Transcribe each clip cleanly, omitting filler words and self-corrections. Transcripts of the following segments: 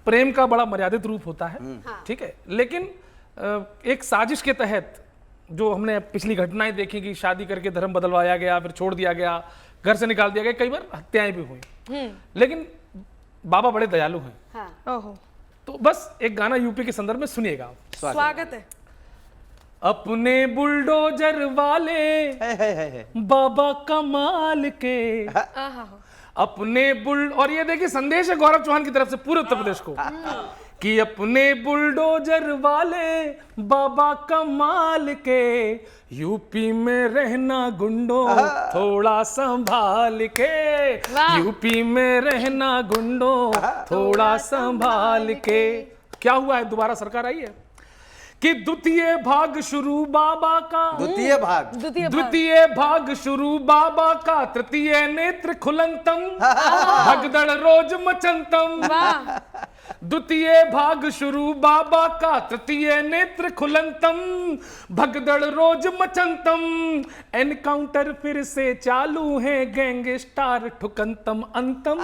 प्रेम का बड़ा मर्यादित रूप होता है, ठीक है, लेकिन एक साजिश के तहत जो हमने पिछली घटनाएं देखी कि शादी करके धर्म बदलवाया गया, फिर छोड़ दिया गया, घर से निकाल दिया गया, कई बार हत्याएं भी हुई, लेकिन बाबा बड़े दयालु हैं। हाँ। ओहो। तो बस एक गाना यूपी के संदर्भ में सुनिएगा आप। स्वागत है। अपने बुलडोजर वाले बाबा कमाल के, अपने और ये देखिए संदेश है गौरव चौहान की तरफ से पूरे उत्तर प्रदेश को कि अपने बुलडोजर वाले बाबा कमाल के, यूपी में रहना गुंडों थोड़ा संभाल के, यूपी में रहना गुंडों थोड़ा संभाल के। क्या हुआ है, दोबारा सरकार आई है कि द्वितीय भाग शुरू बाबा का, द्वितीय भाग शुरू बाबा का, तृतीय नेत्र खुलंतम भगदड़ रोज मचंतम। द्वितीय भाग शुरू बाबा का, तृतीय नेत्र खुलंतम भगदड़ रोज मचंतम। एनकाउंटर फिर से चालू है, गैंगस्टार ठुकंतम अंतम।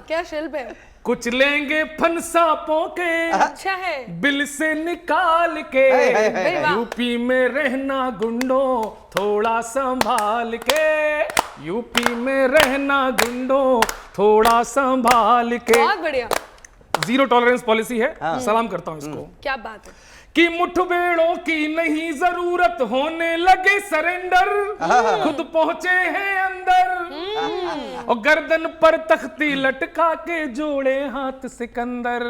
क्या शिल्प है। कुछ लेंगे फनसापों के, अच्छा है, बिल से निकाल के, यूपी में रहना गुंडों थोड़ा संभाल के, यूपी में रहना गुंडों थोड़ा संभाल के। बहुत बढ़िया। जीरो टॉलरेंस पॉलिसी है। सलाम करता हूं इसको। क्या बात है कि मुठभेड़ों की नहीं जरूरत, होने लगे सरेंडर, खुद पहुंचे हैं अंदर, और गर्दन पर तख्ती लटका के जोड़े हाथ सिकंदर,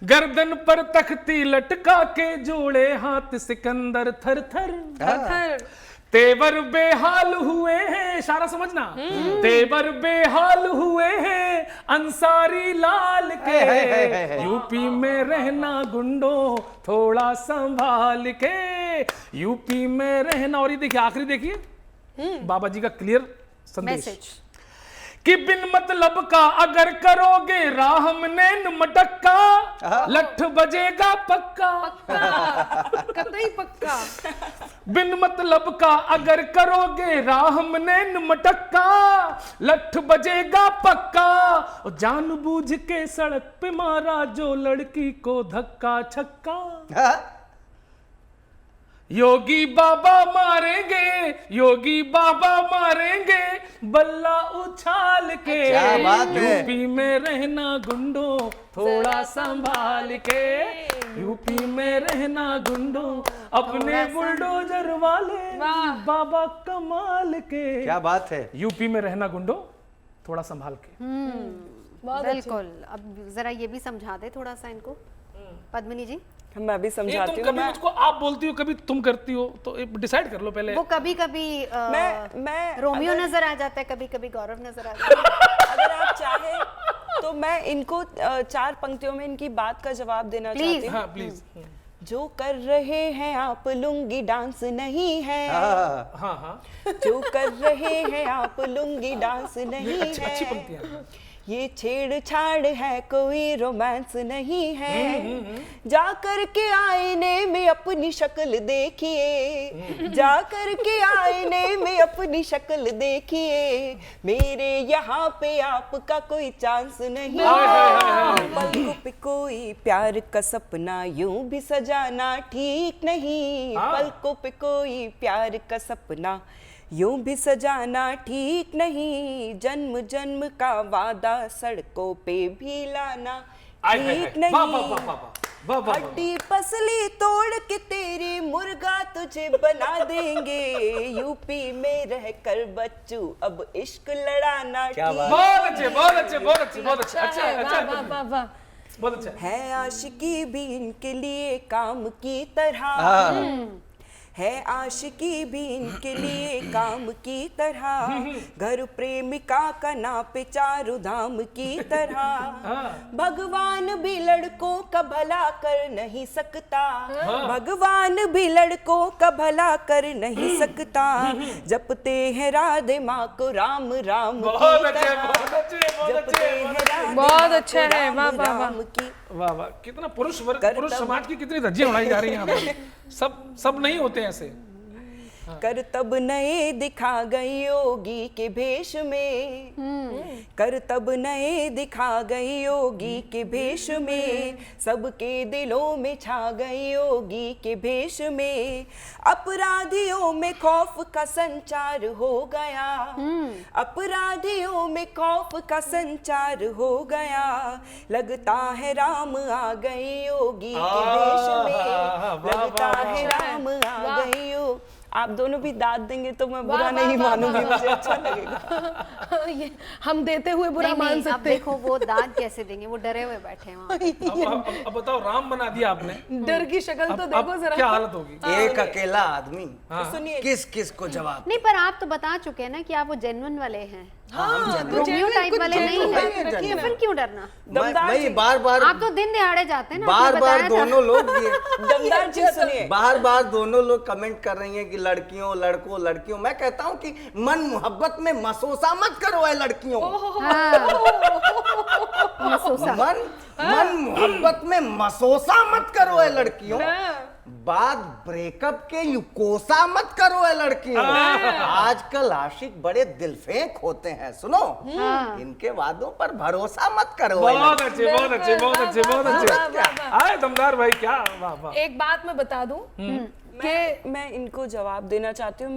गर्दन पर तख्ती लटका के जोड़े हाथ सिकंदर, थर थर थर तेवर बेहाल हुए हैं, इशारा समझना, तेवर बेहाल हुए हैं अंसारी लाल के, यूपी में रहना गुंडों थोड़ा संभाल के, यूपी में रहना। और ये देखिए आखिरी देखिए बाबा जी का क्लियर संदेश कि बिन मतलब का अगर करोगे राह में नैन मटक्का, लठ बजेगा पक्का, कतई पक्का। बिन मतलब का अगर करोगे राह में नैन मटक्का, लठ बजेगा पक्का, और जानबूझ के सड़क पे मारा जो लड़की को धक्का छक्का। योगी बाबा मारेंगे, योगी बाबा मारेंगे बल्ला उछाल के, यूपी में रहना गुंडों थोड़ा संभाल के, यूपी में रहना गुंडों अपने बुलडोजर वाले बाबा कमाल के। क्या बात है। यूपी में रहना गुंडों थोड़ा संभाल के। बिल्कुल। अब जरा ये भी समझा दे थोड़ा सा इनको पद्मिनी जी। मैं भी समझाती हूँ। कभी मुझको आप बोलती हो, कभी तुम करती हो, तो डिसाइड कर लो पहले। वो कभी कभी मैं रोमियो नजर आ जाता है, कभी कभी गौरव नजर आ जाता है। अगर आप चाहे तो मैं इनको 4 पंक्तियों में इनकी बात का जवाब देना चाहती हूँ। हाँ प्लीज। जो कर रहे हैं आप लुंगी डांस नहीं है, हाँ जो कर रहे हैं आप लुंगी डांस नहीं है, अच्छी पंक्तियां। ये छेड़छाड़ है कोई रोमांस नहीं है, जाकर के आईने में अपनी शक्ल देखिए, जाकर के आईने में अपनी शक्ल देखिए, मेरे यहाँ पे आपका कोई चांस नहीं है, पलकों पे कोई प्यार का सपना यूं भी सजाना ठीक नहीं, पलकों पे कोई प्यार का सपना यूं भी सजाना ठीक नहीं, जन्म जन्म का वादा सड़कों पे भी लाना ठीक नहीं, हड्डी पसली तोड़ के तेरी मुर्गा तुझे बना देंगे, यूपी में रहकर बच्चू अब इश्क लड़ाना ठीक। बहुत अच्छे, बहुत अच्छे, बहुत अच्छे, बहुत अच्छे, अच्छा अच्छा बहुत अच्छा है। आशिकी भी इनके लिए काम की तरह है, आशिकी भी इनके लिए काम की तरह, घर प्रेमिका का नापे चारों धाम की तरह, भगवान भी लड़कों का भला कर नहीं सकता, भगवान भी लड़कों का भला कर नहीं सकता, जपते हैं राधे माँ को राम राम की तरह, जपते हैं राधे बहुत अच्छा है। वाह वाह राम की। वाह वाह, कितना पुरुष वर्ग, पुरुष समाज की कितनी धज्जियां उड़ाई जा रही हैं यहाँ पर। सब नहीं होते ऐसे। करतब नए दिखा गई योगी के भेष में, करतब नए दिखा गई योगी के भेष में, सबके दिलों में छा गई योगी के भेष में, अपराधियों में खौफ का संचार हो गया, अपराधियों में खौफ का संचार हो गया, लगता है राम आ गए योगी के भेष में, लगता है राम आ गए यो। आप दोनों भी दाद देंगे तो मैं बुरा नहीं मानूंगी, मुझे अच्छा लगेगा। ये हम देते हुए बुरा नहीं, मान नहीं, अब सकते देखो वो दाद कैसे देंगे, वो डरे हुए बैठे हैं वहाँ। अब बताओ, राम बना दिया आपने, डर की शक्ल तो देखो अब जरा। क्या हालत होगी? एक अकेला आदमी सुनिए, किस किस को जवाब? नहीं, पर आप तो बता चुके हैं ना कि आप वो जेन्युइन वाले हैं, हाँ, तो रोमियो जेन्युइन टाइप कुछ वाले नहीं जेन्युइन है, करके रखिए तो ना। फिर क्यों डरना? वही बार बार आप तो दिन दिहाड़े जाते हैं ना, बार आपने बार बताया था। दोनों लोग दमदार जी सुनिए, बार बार दोनों लोग कमेंट कर रही हैं कि लड़कियों लड़कों लड़कियों। मैं कहता हूं कि मन मोहब्बत में मसोसा मत करो है लड़कियों, मन मन मोहब्बत में मसोसा मत करो है लड़कियों, बाद ब्रेकअप के युकोसा मत करो है लड़कियों। आजकल आशिक बड़े दिलफेंक होते हैं, सुनो इनके वादों पर भरोसा मत करो है बहुत अच्छे, बहुत अच्छे, बहुत अच्छे, बहुत अच्छे। आए दमदार भाई, क्या वाह वाह। एक बात मैं बता दूं कि मैं इनको जवाब देना चाहती हूँ।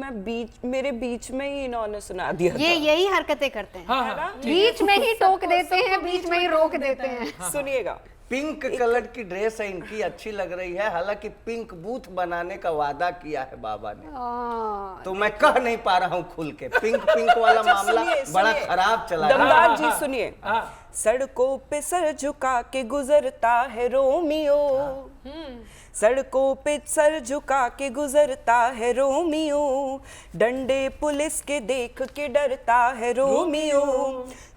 मेरे बीच में ही इन्होंने सुना दिया ये यही हरकतें करते हैं, हाँ हाँ, बीच में ही टोक देते हैं, बीच में ही रोक देते हैं। सुनिएगा, पिंक कलर की ड्रेस है इनकी, अच्छी लग रही है। हालांकि पिंक बूथ बनाने का वादा किया है बाबा ने, तो मैं कह नहीं पा रहा हूँ खुल के। पिंक पिंक वाला मामला बड़ा खराब चला है। दमदार जी सुनिए, सड़कों पे सर झुका के गुजरता है रोमियो, सड़कों पे सर झुका के गुजरता है रोमियो, डंडे पुलिस के देख के डरता है रोमियो,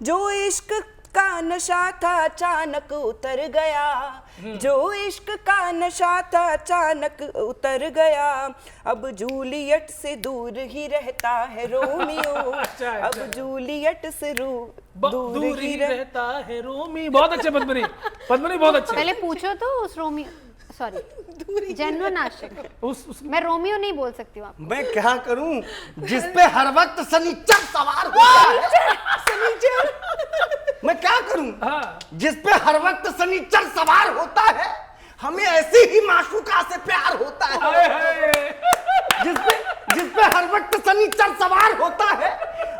जो इश्क का नशा था अचानक उतर गया, जो इश्क का नशा था अचानक उतर गया, अब जूलियट से दूर ही रहता है रोमियो, अब जूलियट से दूर ही रहता है रोमी। बहुत अच्छे पद्मनी, पद्मनी बहुत अच्छे। पहले पूछो तो उस रोमियो, सॉरी जेन्युइन आशिक, मैं रोमियो नहीं बोल सकती हूँ। मैं क्या करूं जिसपे हर वक्त सनीचर सवार होता है, मैं क्या करूं जिसपे हर वक्त सनीचर सवार होता है, हमें ऐसी ही माशूका से प्यार होता है, जिसपे हर वक्त सनीचर सवार होता है,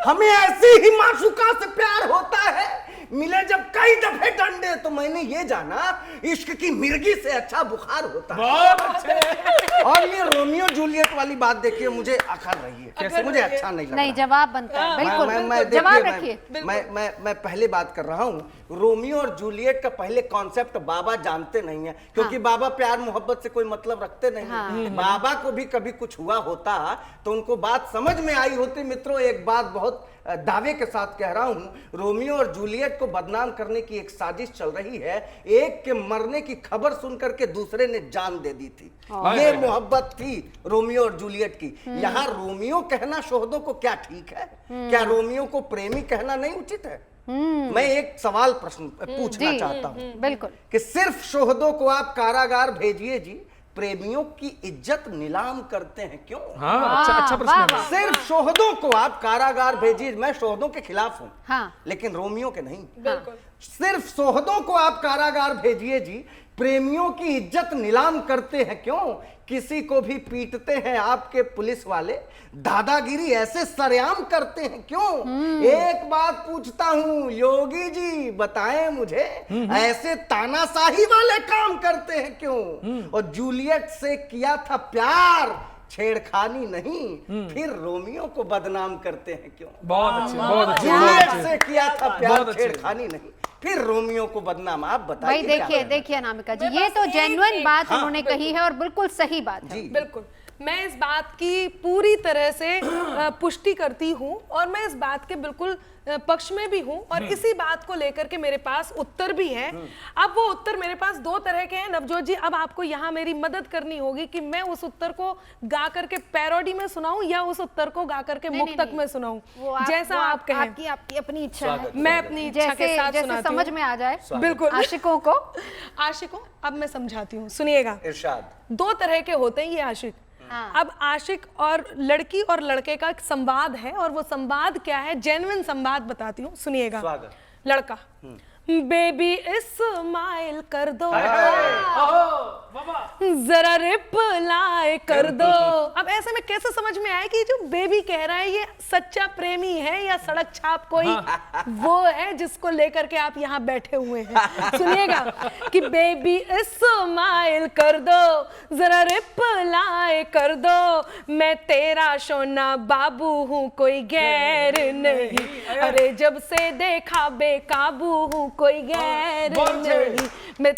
हमें ऐसी ही माशूका से प्यार होता है। मिले जब कई दफे डंडे तो मैंने ये जाना इश्क की मिर्गी से अच्छा बुखार होता है। बहुत अच्छे। और ये रोमियो जूलियट वाली बात देखिए, मुझे अखर रही है, कैसे मुझे अच्छा नहीं लगा। नहीं, जवाब बनता है, बिल्कुल जवाब रखिए। मैं पहले बात कर रहा हूँ, रोमियो और जूलियट का पहले कॉन्सेप्ट बाबा जानते नहीं है, क्योंकि बाबा प्यार मोहब्बत से कोई मतलब रखते नहीं है। बाबा को भी कभी कुछ हुआ होता तो उनको बात समझ में आई होती। मित्रों, एक बात बहुत दावे के साथ कह रहा हूं, रोमियो और जूलियट को बदनाम करने की एक साजिश चल रही है। एक के मरने की खबर सुनकर के दूसरे ने जान दे दी थी, ये मोहब्बत थी रोमियो और जूलियट की। यहाँ रोमियो कहना शोहदों को क्या ठीक है? क्या रोमियो को प्रेमी कहना नहीं उचित है? मैं एक सवाल प्रश्न पूछना चाहता हूँ, बिल्कुल, कि सिर्फ शोहदों को आप कारागार भेजिए जी, प्रेमियों की इज्जत नीलाम करते हैं क्यों? हाँ, अच्छा प्रश्न है। सिर्फ शोहदों को आप कारागार भेजिए, मैं शोहदों के खिलाफ हूँ, हाँ, लेकिन रोमियो के नहीं। बिल्कुल। सिर्फ शोहदों को आप कारागार भेजिए जी, प्रेमियों की इज्जत नीलाम करते हैं क्यों? किसी को भी पीटते हैं आपके पुलिस वाले, दादागिरी ऐसे सरेआम करते हैं क्यों? एक बात पूछता हूं योगी जी, बताएं मुझे, ऐसे तानाशाही वाले काम करते हैं क्यों? और जूलियट से किया था प्यार, छेड़खानी नहीं, फिर रोमियो को बदनाम करते हैं क्यों? बहुत अच्छे, बहुत अच्छे, जूलियट से किया था प्यार, बहुत अच्छे। छेड़खानी नहीं, फिर रोमियो को बदनाम। आप भाई बताइए। देखिए देखिए अनामिका जी, ये तो जेन्युइन बात उन्होंने कही है और बिल्कुल सही बात है। जी बिल्कुल, मैं इस बात की पूरी तरह से पुष्टि करती हूँ और मैं इस बात के बिल्कुल पक्ष में भी हूँ, और इसी बात को लेकर के मेरे पास उत्तर भी है। अब वो उत्तर मेरे पास दो तरह के हैं नवजोत जी। अब आपको यहाँ मेरी मदद करनी होगी कि मैं उस उत्तर को गा करके पैरोडी में सुनाऊं या उस उत्तर को गा करके मुक्तक में सुनाऊं, जैसा आप कहें। आपकी अपनी इच्छा है, मैं अपनी इच्छा के साथ जैसे सुनाती समझ हूं। में आ जाए बिल्कुल। आशिकों को। आशिकों, अब मैं समझाती हूँ, सुनिएगा। इरशाद। दो तरह के होते हैं ये आशिक। अब आशिक और लड़की और लड़के का एक संवाद है, और वो संवाद क्या है, जेन्युइन संवाद बताती हूँ, सुनिएगा। स्वागत। लड़का, बेबी स्माइल कर दो, जरा रिप्लाई कर दो। अब ऐसे में कैसे समझ में आए कि जो बेबी कह रहा है ये सच्चा प्रेमी है या सड़क छाप कोई वो है जिसको लेकर के आप यहाँ बैठे हुए हैं। सुनिएगा कि बेबी स्माइल कर दो, जरा रिप्लाई कर दो, मैं तेरा सोना बाबू हूँ कोई गैर नहीं, अरे जब से देखा बेकाबू हूँ कोई गैर नहीं, मैं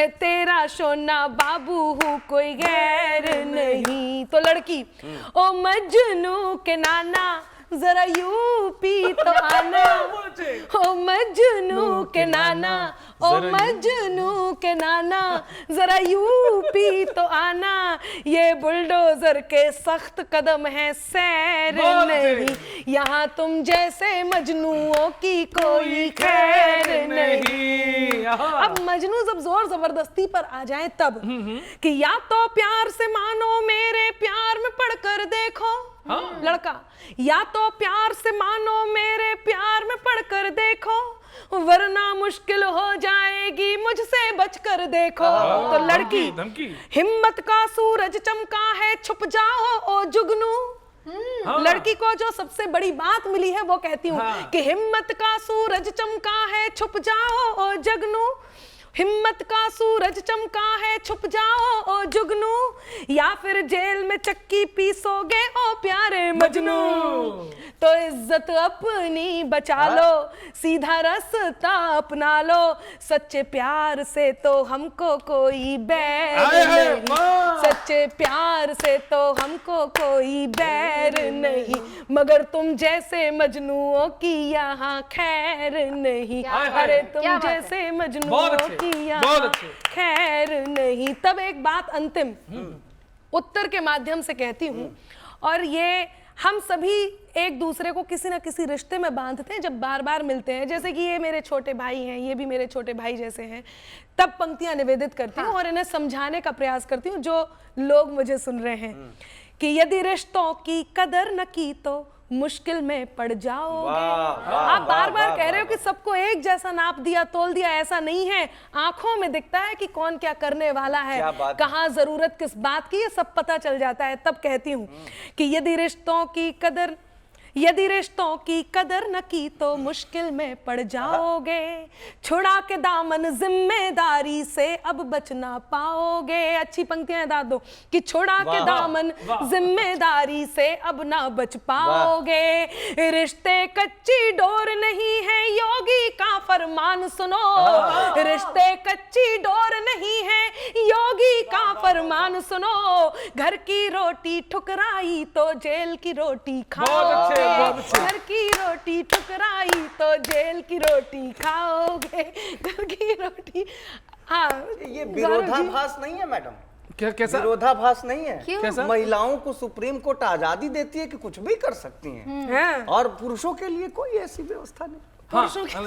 तेरा सोना बाबू हूँ कोई गैर नहीं। तो लड़की, ओ मजनू के नाना जरा यूपी तो आना, ओ मजनू के नाना, ओ मजनू के नाना जरा यूपी तो आना, ये बुलडोजर के सख्त कदम है सैर नहीं, यहाँ तुम जैसे मजनूओं की कोई खैर नहीं। अब मजनू जब जोर जबरदस्ती पर आ जाए तब कि या तो प्यार से मानो मेरे प्यार में पढ़कर देखो, लड़का, या तो प्यार से मानो मेरे प्यार में पढ़कर देखो, वरना मुश्किल हो जाएगी मुझसे बचकर देखो। तो लड़की, हिम्मत का सूरज चमका है छुप जाओ ओ जुगनू। लड़की को जो सबसे बड़ी बात मिली है वो कहती हूँ कि हिम्मत का सूरज चमका है छुप जाओ ओ जगनू, हिम्मत का सूरज चमका है छुप जाओ ओ जुगनू, या फिर जेल में चक्की पीसोगे ओ प्यारे मजनू। तो इज्जत अपनी बचा लो, सीधा रास्ता अपना लो, सच्चे प्यार से तो हमको कोई बैर नहीं, सच्चे प्यार से तो हमको कोई बैर नहीं, मगर तुम जैसे मजनूओं की यहाँ खैर नहीं, अरे तुम जैसे मजनूओं की यहाँ खैर नहीं। तब एक बात अंतिम उत्तर के माध्यम से कहती हूँ, और ये हम सभी एक दूसरे को किसी ना किसी रिश्ते में बांधते हैं जब बार बार मिलते हैं, जैसे कि ये मेरे छोटे भाई हैं, ये भी मेरे छोटे भाई जैसे हैं, तब पंक्तियां निवेदित करती हूँ और इन्हें समझाने का प्रयास करती हूँ जो लोग मुझे सुन रहे हैं कि यदि रिश्तों की कदर न की तो मुश्किल में पड़ जाओगे। आप बार बार कह रहे हो कि सबको एक जैसा नाप दिया तोल दिया, ऐसा नहीं है, आंखों में दिखता है कि कौन क्या करने वाला है, कहाँ जरूरत किस बात की, ये सब पता चल जाता है। तब कहती हूँ कि यदि रिश्तों की कदर न की तो मुश्किल में पड़ जाओगे, छुड़ा के दामन जिम्मेदारी से अब बच ना पाओगे। अच्छी पंक्तियां दा दो कि छुड़ा के दामन जिम्मेदारी से अब ना बच पाओगे, रिश्ते कच्ची डोर नहीं है योगी का फरमान सुनो, रिश्ते कच्ची डोर नहीं है योगी का फरमान सुनो, घर की रोटी ठुकराई तो जेल की रोटी खाओगे, घर की रोटी ठुकराई तो जेल की रोटी खाओगे, घर की रोटी। हाँ, ये विरोधाभास नहीं है मैडम? क्या कैसा विरोधाभास नहीं है? कैसा? महिलाओं को सुप्रीम कोर्ट आजादी देती है कि कुछ भी कर सकती हैं, और पुरुषों के लिए कोई ऐसी व्यवस्था नहीं।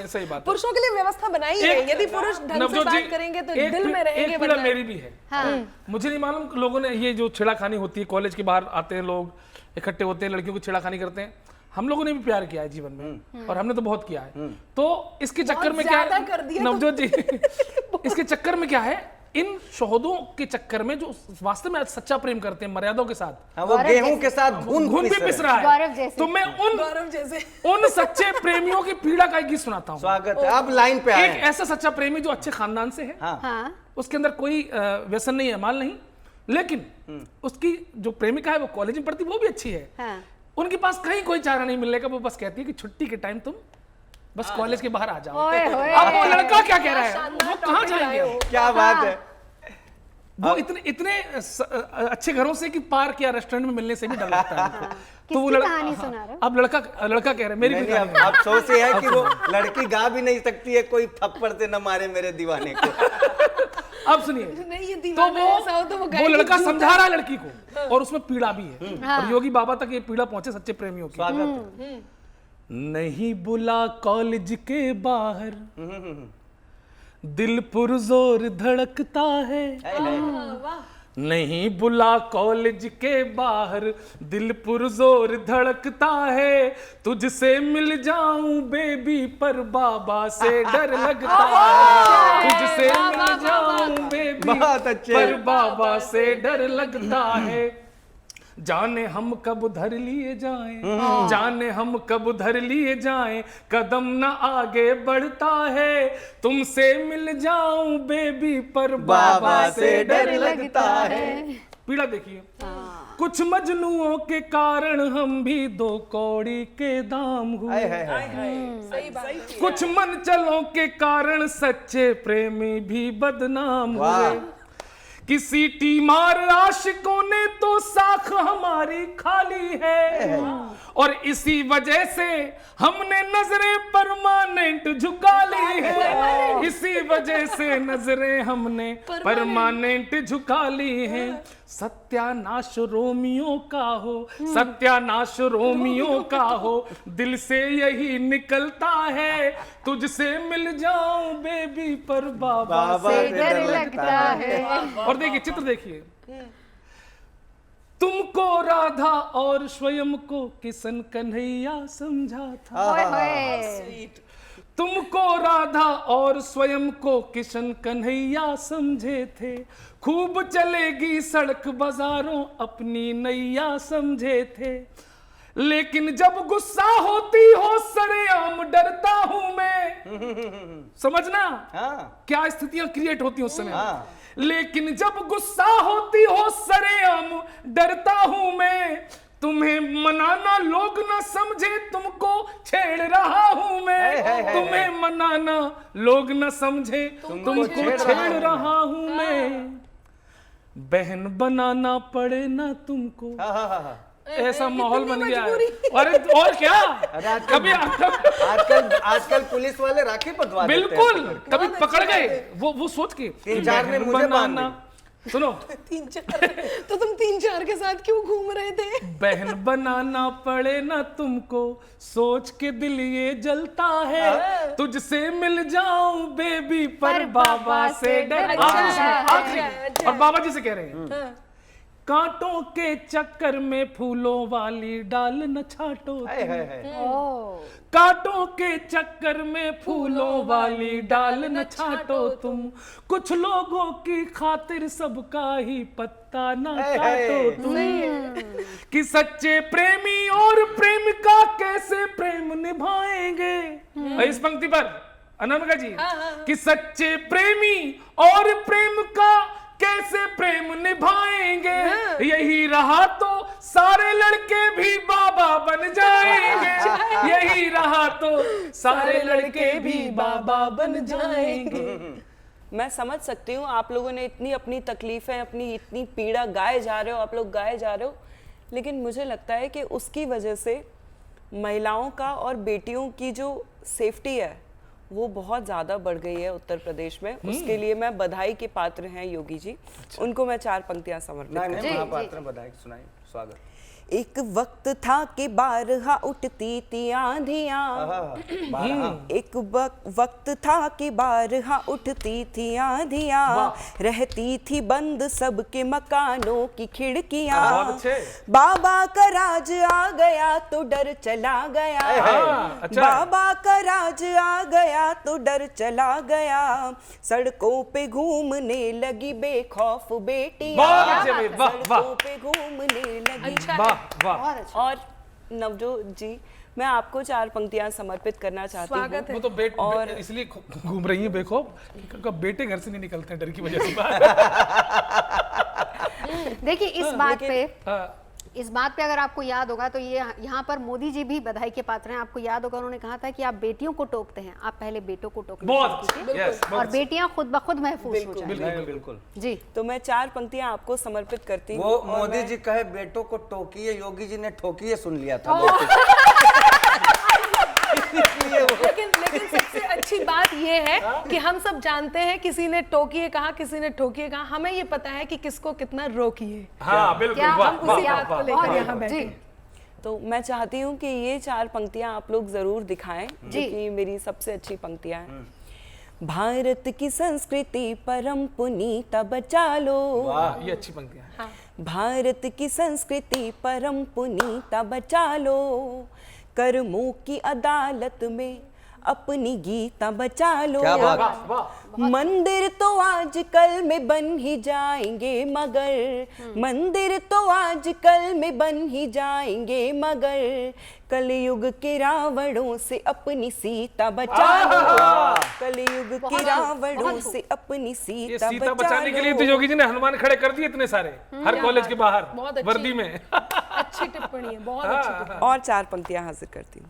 सही बात है। पुरुषों के लिए व्यवस्था बनाई है, यदि पुरुष ढंग से बात करेंगे तो दिल में रहेंगे। एक पीड़ा मेरी भी है, मुझे नहीं मालूम लोगों ने ये जो छेड़ाखानी होती है, कॉलेज के बाहर आते हैं लोग इकट्ठे होते हैं, लड़कियों को छेड़ाखानी करते हैं, हम लोगों ने भी प्यार किया है जीवन में और हमने तो बहुत किया है। तो इसके चक्कर में क्या है नवजोत जी, इसके चक्कर में क्या है, इन शोहदों के चक्कर में जो वास्तव में सच्चा प्रेम करते हैं मर्यादाओं के साथ, वो गेहूं के साथ घुन भी पिस रहा है। तो मैं उन सच्चे प्रेमियों की पीड़ा का एक गीत सुनाता हूँ। स्वागत है, अब लाइन पे आए। एक ऐसा सच्चा प्रेमी जो अच्छे खानदान से है, उसके अंदर कोई व्यसन नहीं है, माल नहीं, लेकिन उसकी जो प्रेमिका है वो कॉलेज में पढ़ती, वो भी अच्छी है, उनके पास कहीं कोई चारा नहीं मिलने का, वो बस कहती है कि छुट्टी के टाइम तुम बस कॉलेज के बाहर आ जाओ। अब वो लड़का क्या कह रहा है, वो कहाँ जाएंगे? क्या बात है, वो इतने अच्छे घरों से कि पार्क या रेस्टोरेंट में मिलने से भी डर लगता है। तो वो अब लड़का कह रहा है मेरी भी कहानी। अब अफसोस ये है कि वो लड़की गा भी नहीं सकती है, कोई थप्पड़ से न मारे मेरे दीवाने को। अब सुनिए, तो वो लड़का समझा रहा है लड़की को, और उसमें पीड़ा भी है, और योगी बाबा तक ये पीड़ा पहुंचे सच्चे प्रेमियों की। स्वागत है। नहीं बुला कॉलेज के बाहर, दिल पुरजोर धड़कता है, नहीं बुला कॉलेज के बाहर, दिल पुरजोर धड़कता है, तुझसे मिल जाऊं बेबी पर बाबा से डर लगता है, तुझसे मिल जाऊं बेबी बहुत अच्छे। पर बाबा से डर लगता है। जाने हम कब उधर लिए जाएं, जाने हम कब उधर लिए जाएं, कदम न आगे बढ़ता है, तुमसे मिल जाऊं बेबी पर बाबा से डर लगता है। पीड़ा देखिए, कुछ मजनुओं के कारण हम भी 2 कौड़ी के दाम हुए, सही बात। कुछ मनचलों के कारण सच्चे प्रेमी भी बदनाम हुए, किसी टीमार आशिकों ने तो साख हमारी खाली है, और इसी वजह से हमने नजरें परमानेंट झुका ली है, इसी वजह से नजरें हमने परमानेंट झुका ली हैं। सत्यानाश रोमियो का हो, सत्यानाश रोमियो का हो, दिल से यही निकलता है, तुझसे मिल जाऊं बेबी पर बाबा से डर लगता है। और देखिए चित्र देखिए, तुमको राधा और स्वयं को किशन कन्हैया समझा था, तुमको राधा और स्वयं को किशन कन्हैया समझे थे, खूब चलेगी सड़क बाजारों अपनी नैया समझे थे, लेकिन जब गुस्सा होती हो सरेआम डरता हूं मैं। समझना क्या स्थितियां क्रिएट होती हैं उस समय। लेकिन जब गुस्सा होती हो सरेआम डरता हूं मैं, तुम्हें मनाना लोग ना समझे तुमको छेड़ रहा हूं मैं, तुम्हें मनाना लोग ना समझे तुमको छेड़ रहा हूं मैं, बहन बनाना पड़े ना तुमको, ऐसा माहौल बन गया है। और क्या कभी आजकल पुलिस वाले राखी बंधवा देते हैं। बिल्कुल, कभी पकड़ गए वो सोच के 3-4 ने मुझे बांधा। सुनो 3-4 तो तुम 3-4 के साथ क्यों घूम रहे थे? बहन बनाना पड़े ना तुमको, सोच के दिल ये जलता है, तुझसे मिल जाऊं बेबी पर बाबा से डर। आखिरी और बाबा जी से कह रहे हैं, कांटों के चक्कर में फूलों वाली डाल न छाटो, कांटों के चक्कर में फूलों वाली डाल न छाटो तुम, कुछ लोगों की खातिर सबका ही पत्ता न काटो तुम, कि सच्चे प्रेमी और प्रेमिका कैसे प्रेम निभाएंगे। इस पंक्ति पर अनामिका जी, कि सच्चे प्रेमी और प्रेमिका कैसे प्रेम निभाएंगे, यही रहा तो सारे लड़के भी बाबा बन जाएंगे, यही रहा तो सारे लड़के भी बाबा बन जाएंगे। मैं समझ सकती हूँ आप लोगों ने इतनी अपनी तकलीफें, अपनी इतनी पीड़ा गाए जा रहे हो, आप लोग गाए जा रहे हो, लेकिन मुझे लगता है कि उसकी वजह से महिलाओं का और बेटियों की जो सेफ्टी है वो बहुत ज़्यादा बढ़ गई है उत्तर प्रदेश में। उसके लिए मैं बधाई के पात्र हैं योगी जी। उनको मैं 4 पंक्तियां समर्पित करती हूं। महापात्र बधाई सुनाई, स्वागत। एक वक्त था कि बारहा उठती थी आंधियां, एक वक्त था कि बारहा उठती थी आंधियां, रहती थी बंद सबके मकानों की खिड़कियां, बाबा का राज आ गया तो डर चला गया, बाबा का राज आ गया तो डर चला गया, सड़कों पे घूमने लगी बेखौफ बेटियां, सड़कों पे घूमने लगी। और नवजोत जी, मैं आपको 4 पंक्तियां समर्पित करना चाहती हूँ। वो तो इसलिए घूम रही है बेखौफ, बेटे घर से नहीं निकलते हैं डर की वजह से। देखिए इस बात पे अगर आपको याद होगा तो ये यहाँ पर मोदी जी भी बधाई के पात्र हैं। आपको याद होगा उन्होंने कहा था कि आप बेटियों को टोकते हैं, आप पहले बेटों को टोकना और बेटियां खुद ब खुद महफूज हो जाएंगी। बिल्कुल जी, तो मैं 4 पंक्तियां आपको समर्पित करती हूँ। वो मोदी जी कहे बेटों को टोकिए, योगी जी ने ठोकिए सुन लिया था। लेकिन सबसे अच्छी बात ये है कि हम सब जानते हैं किसी ने टोकिए कहा, किसी ने ठोकिए कहा, हमें ये पता है कि किसको कितना रोकिए। हाँ बिल्कुल, हम उसी बात को लेकर यहाँ बैठे। तो मैं चाहती हूँ कि ये 4 पंक्तियां आप लोग जरूर दिखाएं, जो कि मेरी सबसे अच्छी पंक्तियां हैं। भारत की संस्कृति परम पुनीता बचा लो। वाह, ये अच्छी पंक्तियां हैं। भारत की संस्कृति परम पुनीता बचा लो, कर्मों की अदालत में अपनी गीता बचा लो। क्या बात। वाह, वाह। मंदिर तो आजकल में बन ही जाएंगे मगर, मंदिर तो आजकल में बन ही जाएंगे मगर, कलयुग के रावणों से अपनी सीता बचा लो। कलयुग के रावणों से अपनी ये सीता सीता बचा बचाने के लिए लो। तो योगी जी ने हनुमान खड़े कर दिए इतने सारे, हर कॉलेज के बाहर बहुत अच्छी। वर्दी में। अच्छी टिप्पणी है, बहुत अच्छी टिप्पणी। और 4 पंक्तियां हाजिर करती हूँ।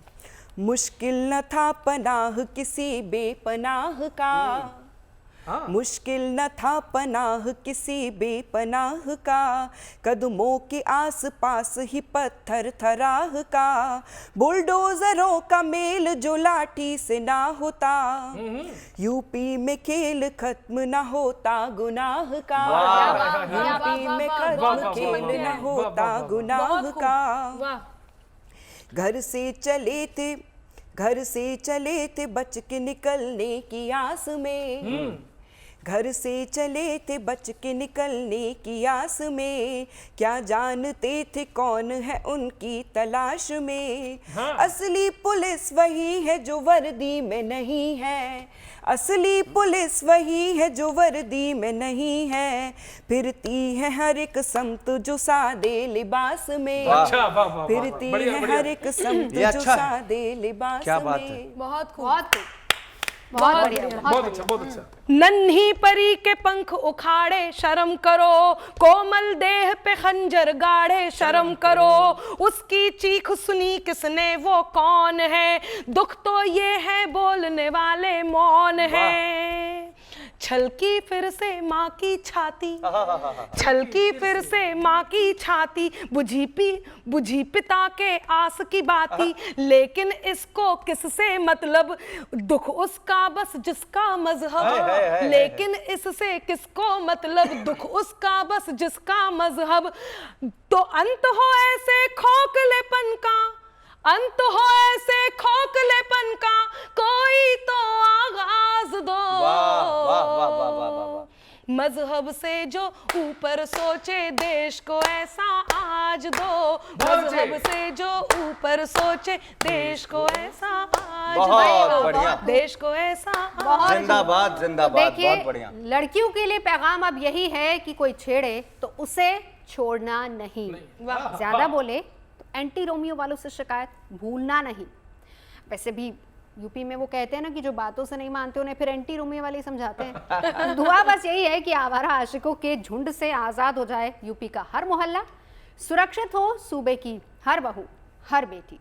मुश्किल न था पनाह किसी बेपनाह का, मुश्किल न था पनाह किसी बेपनाह का, कदमों के आस पास ही पत्थर थराह का, बुलडोजरों का मेल जो लाठी से ना होता, यूपी में खेल खत्म ना होता गुनाह का, यूपी में खत्म खेल ना होता गुनाह का। वाह, घर से चले थे बच के निकलने की आस में, घर से चले थे बच के निकलने की आस में, क्या जानते थे कौन है उनकी तलाश में। असली पुलिस वही है जो वर्दी में नहीं है, असली पुलिस वही है जो वर्दी में नहीं है, फिरती है हर एक समत जो सादे लिबास में, अच्छा, वाह, वाह, वाह, फिरती बढ़िया, है बढ़िया। हर एक समत ये जो अच्छा है। सादे लिबास क्या बात है। में। बहुत खूब। बहुत बढ़िया, बहुत अच्छा, बहुत अच्छा। नन्ही परी के पंख उखाड़े शर्म करो, कोमल देह पे खंजर गाड़े शर्म करो, उसकी चीख सुनी किसने वो कौन है, दुख तो ये है बोलने वाले मौन है। छलकी फिर से माँ की छाती, छलकी फिर से माँ की छाती, बुझी पिता के आस की बाती, लेकिन इसको किससे मतलब, दुख उसका बस जिसका मजहब, लेकिन इससे किसको मतलब, दुख उसका बस जिसका मजहब। तो अंत हो ऐसे खोखलेपन का, अंत हो ऐसे खोखलेपन का, कोई तो आगाज दो। वाह, वाह, वाह, वाह, वाह, वाह, वाह। मजहब से जो ऊपर सोचे देश को ऐसा आज दो, मजहब से जो ऊपर सोचे देश को ऐसा आज बहुत दो, बढ़िया। देश को ऐसा आज जिंदाबाद जिंदाबाद, देखिए, बहुत बढ़िया। लड़कियों के लिए पैगाम अब यही है कि कोई छेड़े तो उसे छोड़ना नहीं। ज्यादा बोले तो एंटी रोमियो वालों से शिकायत भूलना नहीं। वैसे भी यूपी में वो कहते हैं ना कि जो बातों से नहीं मानते उन्हें फिर एंटी रोमियो वाले ही समझाते हैं। दुआ बस यही है कि आवारा आशिकों के झुंड से आजाद हो जाए यूपी का हर मोहल्ला, सुरक्षित हो सूबे की हर बहू हर बेटी।